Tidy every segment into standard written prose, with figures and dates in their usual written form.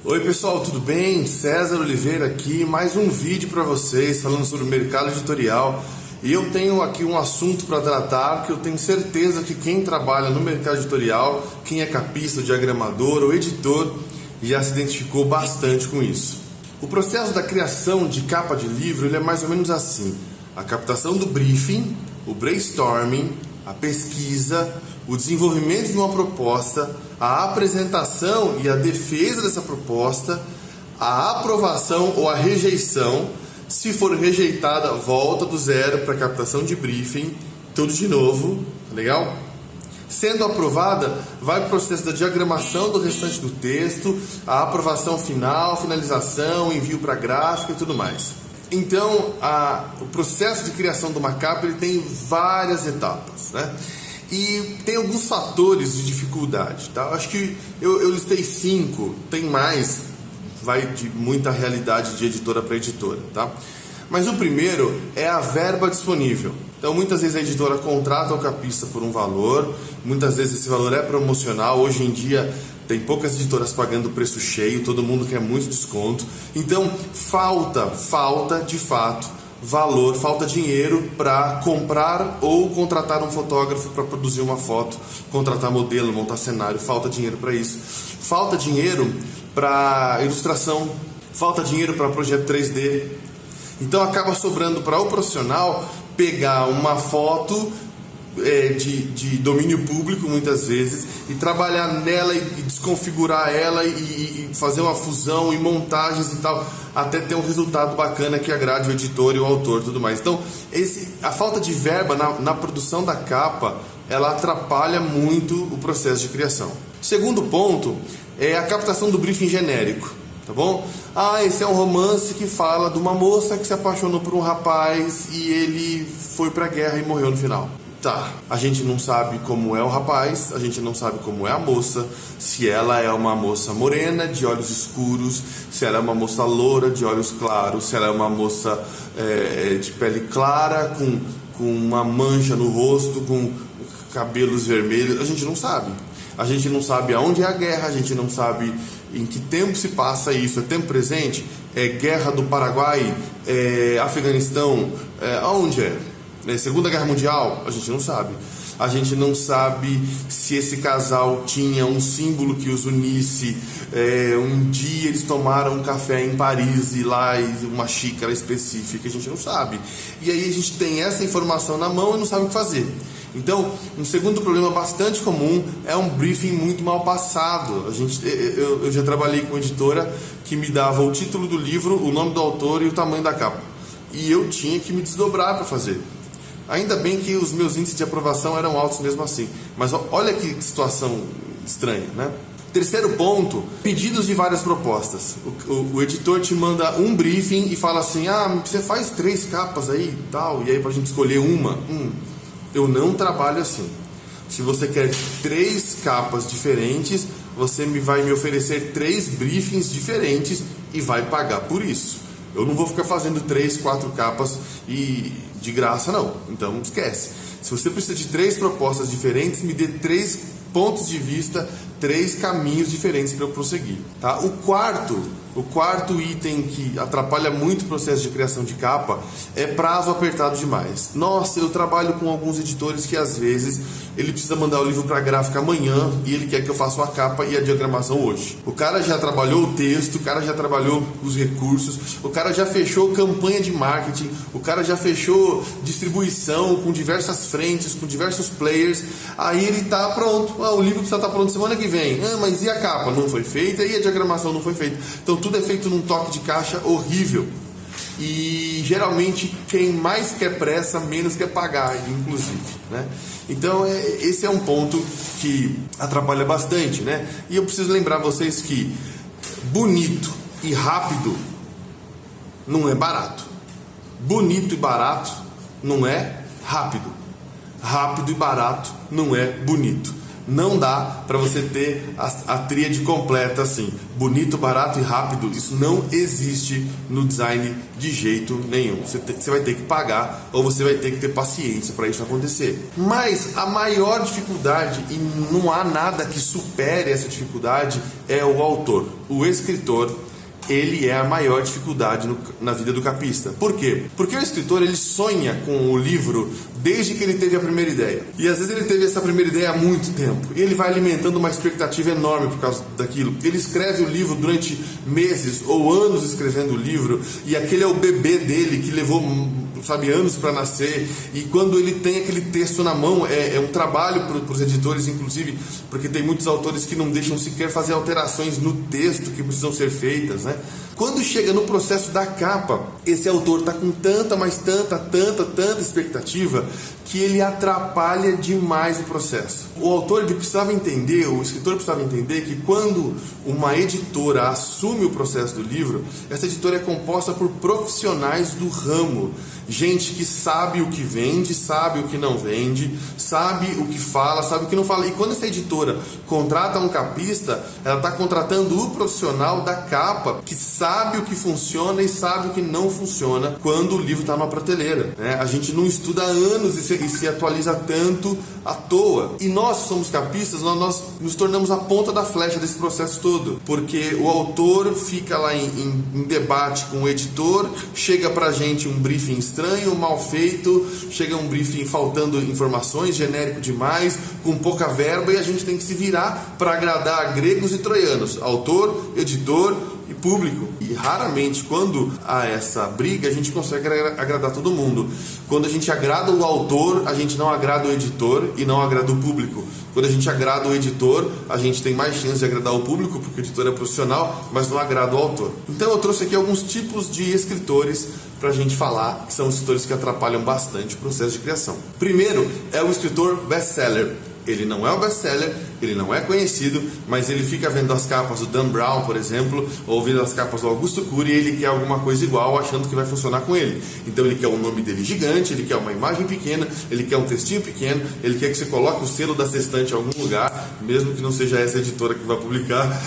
Oi pessoal, tudo bem? César Oliveira aqui, mais um vídeo para vocês falando sobre o mercado editorial. E eu tenho aqui um assunto para tratar que eu tenho certeza que quem trabalha no mercado editorial, quem é capista, diagramador ou editor, já se identificou bastante com isso. O processo da criação de capa de livro ele é mais ou menos assim: a captação do briefing, o brainstorming, a pesquisa, o desenvolvimento de uma proposta, a apresentação e a defesa dessa proposta, a aprovação ou a rejeição. Se for rejeitada, volta do zero para a captação de briefing, tudo de novo, tá legal? Sendo aprovada, vai para o processo da diagramação do restante do texto, a aprovação final, finalização, envio para gráfica e tudo mais. Então, o processo de criação de uma capa ele tem várias etapas, né? E tem alguns fatores de dificuldade, tá? Acho que eu listei 5, tem mais, vai de muita realidade de editora para editora, tá? Mas o primeiro é a verba disponível. Então, muitas vezes a editora contrata o capista por um valor, muitas vezes esse valor é promocional. Hoje em dia tem poucas editoras pagando preço cheio, todo mundo quer muito desconto. Então, falta de fato valor, falta dinheiro para comprar ou contratar um fotógrafo para produzir uma foto, contratar modelo, montar cenário, falta dinheiro para isso. Falta dinheiro para ilustração, falta dinheiro para projeto 3D. Então acaba sobrando para o profissional pegar uma foto de domínio público muitas vezes e trabalhar nela e desconfigurar ela e fazer uma fusão e montagens e tal, até ter um resultado bacana que agrade o editor e o autor e tudo mais. Então a falta de verba na produção da capa, ela atrapalha muito o processo de criação. Segundo ponto é a captação do briefing genérico, tá bom? Esse é um romance que fala de uma moça que se apaixonou por um rapaz e ele foi pra guerra e morreu no final. Tá, a gente não sabe como é o rapaz, a gente não sabe como é a moça, se ela é uma moça morena, de olhos escuros, se ela é uma moça loura, de olhos claros, se ela é uma moça de pele clara, com uma mancha no rosto, com cabelos vermelhos, a gente não sabe. A gente não sabe aonde é a guerra, a gente não sabe em que tempo se passa isso, é tempo presente, é guerra do Paraguai, é Afeganistão, aonde é? Segunda Guerra Mundial, a gente não sabe. A gente não sabe se esse casal tinha um símbolo que os unisse. Um dia eles tomaram um café em Paris e lá uma xícara específica, a gente não sabe. E aí a gente tem essa informação na mão e não sabe o que fazer. Então, um segundo problema bastante comum é um briefing muito mal passado. Eu já trabalhei com uma editora que me dava o título do livro, o nome do autor e o tamanho da capa. E eu tinha que me desdobrar para fazer. Ainda bem que os meus índices de aprovação eram altos mesmo assim. Mas olha que situação estranha, né? Terceiro ponto, pedidos de várias propostas. O editor te manda um briefing e fala assim: você faz 3 capas aí e tal, e aí pra gente escolher uma. Eu não trabalho assim. Se você quer 3 capas diferentes, você vai me oferecer 3 briefings diferentes e vai pagar por isso. Eu não vou ficar fazendo 3, 4 capas e de graça não, então esquece. Se você precisa de 3 propostas diferentes, me dê 3 pontos de vista, 3 caminhos diferentes para eu prosseguir, tá? O quarto item que atrapalha muito o processo de criação de capa é prazo apertado demais. Nossa, eu trabalho com alguns editores que às vezes ele precisa mandar o livro para a gráfica amanhã e ele quer que eu faça uma capa e a diagramação hoje. O cara já trabalhou o texto, o cara já trabalhou os recursos, o cara já fechou campanha de marketing, o cara já fechou distribuição com diversas frentes, com diversos players, aí ele tá pronto. O livro precisa estar pronto semana que vem. Mas e a capa? Não foi feita e a diagramação não foi feita. Então tudo é feito num toque de caixa horrível. E geralmente quem mais quer pressa, menos quer pagar, inclusive, né? Então esse é um ponto que atrapalha bastante, né? E eu preciso lembrar vocês que bonito e rápido não é barato. Bonito e barato não é rápido. Rápido e barato não é bonito. Não dá para você ter a tríade completa assim, bonito, barato e rápido. Isso não existe no design de jeito nenhum. Você vai ter que pagar ou você vai ter que ter paciência para isso acontecer. Mas a maior dificuldade, e não há nada que supere essa dificuldade, é o autor, o escritor. Ele é a maior dificuldade na vida do capista. Por quê? Porque o escritor, ele sonha com o livro desde que ele teve a primeira ideia. E às vezes ele teve essa primeira ideia há muito tempo. E ele vai alimentando uma expectativa enorme por causa daquilo. Ele escreve o livro durante meses ou anos escrevendo o livro. E aquele é o bebê dele que levou, anos para nascer. E quando ele tem aquele texto na mão, é um trabalho para os editores, inclusive, porque tem muitos autores que não deixam sequer fazer alterações no texto que precisam ser feitas, né? Quando chega no processo da capa, esse autor está com tanta expectativa que ele atrapalha demais o processo. O autor, ele precisava entender, o escritor precisava entender que quando uma editora assume o processo do livro, essa editora é composta por profissionais do ramo, gente que sabe o que vende, sabe o que não vende, sabe o que fala, sabe o que não fala. E quando essa editora contrata um capista, ela está contratando o profissional da capa que sabe o que funciona e sabe o que não funciona quando o livro está numa prateleira, né? A gente não estuda há anos e se atualiza tanto à toa. E nós somos capistas, nós nos tornamos a ponta da flecha desse processo todo, porque o autor fica lá em debate com o editor, chega pra gente um briefing estranho, mal feito, chega um briefing faltando informações, genérico demais, com pouca verba, e a gente tem que se virar para agradar gregos e troianos, autor, editor e público. E raramente, quando há essa briga, a gente consegue agradar todo mundo. Quando a gente agrada o autor, a gente não agrada o editor e não agrada o público. Quando a gente agrada o editor, a gente tem mais chance de agradar o público, porque o editor é profissional, mas não agrada o autor. Então eu trouxe aqui alguns tipos de escritores para a gente falar, que são os escritores que atrapalham bastante o processo de criação. Primeiro é o escritor best-seller. Ele não é um best-seller, ele não é conhecido, mas ele fica vendo as capas do Dan Brown, por exemplo, ou vendo as capas do Augusto Cury, e ele quer alguma coisa igual, achando que vai funcionar com ele. Então ele quer o nome dele gigante, ele quer uma imagem pequena, ele quer um textinho pequeno, ele quer que você coloque o selo da Sextante em algum lugar, mesmo que não seja essa editora que vai publicar,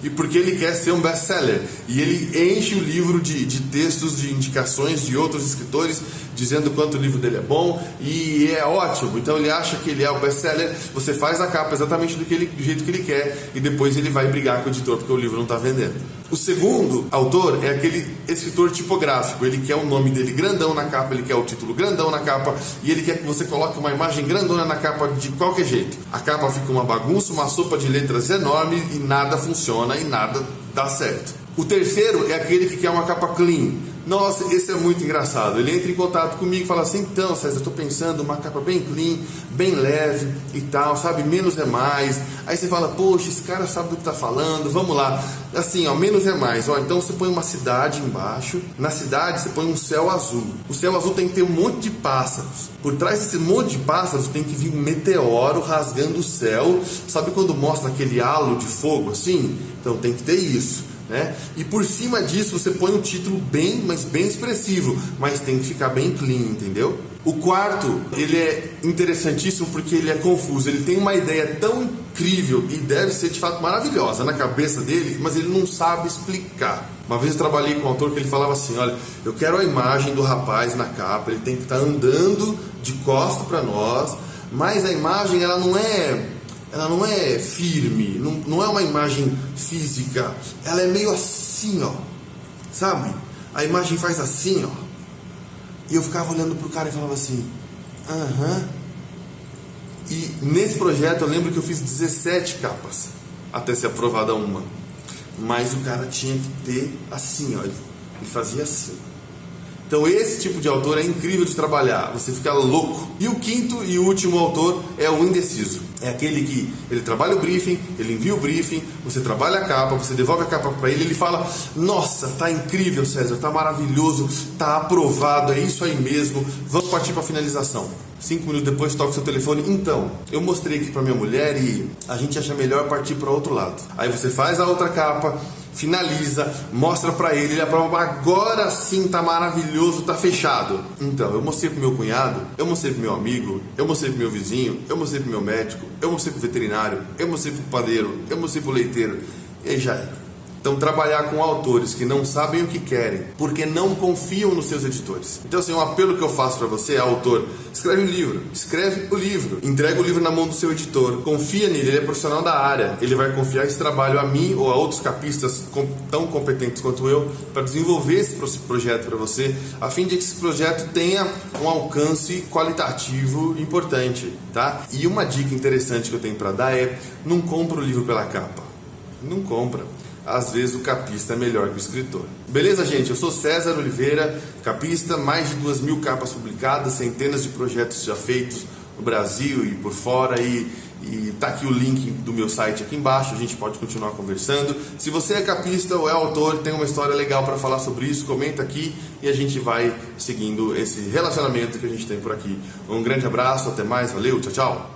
e porque ele quer ser um best-seller. E ele enche o livro de textos, de indicações de outros escritores, dizendo quanto o livro dele é bom, e é ótimo. Então ele acha que ele é o best-seller, você faz a capa exatamente do jeito que ele quer, e depois ele vai brigar com o editor porque o livro não está vendendo. O segundo autor é aquele escritor tipográfico. Ele quer o nome dele grandão na capa, ele quer o título grandão na capa, e ele quer que você coloque uma imagem grandona na capa de qualquer jeito. A capa fica uma bagunça, uma sopa de letras enorme, e nada funciona e nada dá certo. O terceiro é aquele que quer uma capa clean. Nossa, esse é muito engraçado. Ele entra em contato comigo e fala assim: então, César, eu tô pensando uma capa bem clean, bem leve e tal, sabe? Menos é mais. Aí você fala: poxa, esse cara sabe do que tá falando, vamos lá. Assim, ó, menos é mais. Ó, então você põe uma cidade embaixo. Na cidade você põe um céu azul. O céu azul tem que ter um monte de pássaros. Por trás desse monte de pássaros tem que vir um meteoro rasgando o céu. Sabe quando mostra aquele halo de fogo assim? Então tem que ter isso, né? E por cima disso você põe um título bem expressivo, mas tem que ficar bem clean, entendeu? O quarto, ele é interessantíssimo porque ele é confuso. Ele tem uma ideia tão incrível e deve ser de fato maravilhosa na cabeça dele, mas ele não sabe explicar. Uma vez eu trabalhei com um autor que ele falava assim: olha, eu quero a imagem do rapaz na capa, ele tem que estar andando de costa para nós, mas a imagem ela não é firme, não é uma imagem física, ela é meio assim, ó, sabe? A imagem faz assim, ó. E eu ficava olhando pro cara e falava assim: aham. E nesse projeto eu lembro que eu fiz 17 capas até ser aprovada uma. Mas o cara tinha que ter assim, ó, ele fazia assim. Então esse tipo de autor é incrível de trabalhar, você fica louco. E o quinto e último autor é o indeciso. É aquele que ele trabalha o briefing, ele envia o briefing, você trabalha a capa, você devolve a capa para ele fala: nossa, tá incrível, César, tá maravilhoso, tá aprovado, é isso aí mesmo, vamos partir para a finalização. 5 minutos depois toca o seu telefone: então, eu mostrei aqui para minha mulher e a gente acha melhor partir para outro lado. Aí você faz a outra capa, finaliza, mostra pra ele aprova, agora sim tá maravilhoso, tá fechado. Então, eu mostrei pro meu cunhado, eu mostrei pro meu amigo, eu mostrei pro meu vizinho, eu mostrei pro meu médico, eu mostrei pro veterinário, eu mostrei pro padeiro, eu mostrei pro leiteiro, e aí já era. Então, trabalhar com autores que não sabem o que querem, porque não confiam nos seus editores. Então, assim, um apelo que eu faço para você, autor, escreve o livro, entrega o livro na mão do seu editor, confia nele, ele é profissional da área, ele vai confiar esse trabalho a mim ou a outros capistas tão competentes quanto eu, para desenvolver esse projeto para você, a fim de que esse projeto tenha um alcance qualitativo importante, tá? E uma dica interessante que eu tenho para dar é, não compra o livro pela capa, não compra. Às vezes o capista é melhor que o escritor. Beleza, gente? Eu sou César Oliveira, capista, mais de 2.000 capas publicadas, centenas de projetos já feitos no Brasil e por fora, e tá aqui o link do meu site aqui embaixo, a gente pode continuar conversando. Se você é capista ou é autor, tem uma história legal para falar sobre isso, comenta aqui e a gente vai seguindo esse relacionamento que a gente tem por aqui. Um grande abraço, até mais, valeu, tchau, tchau!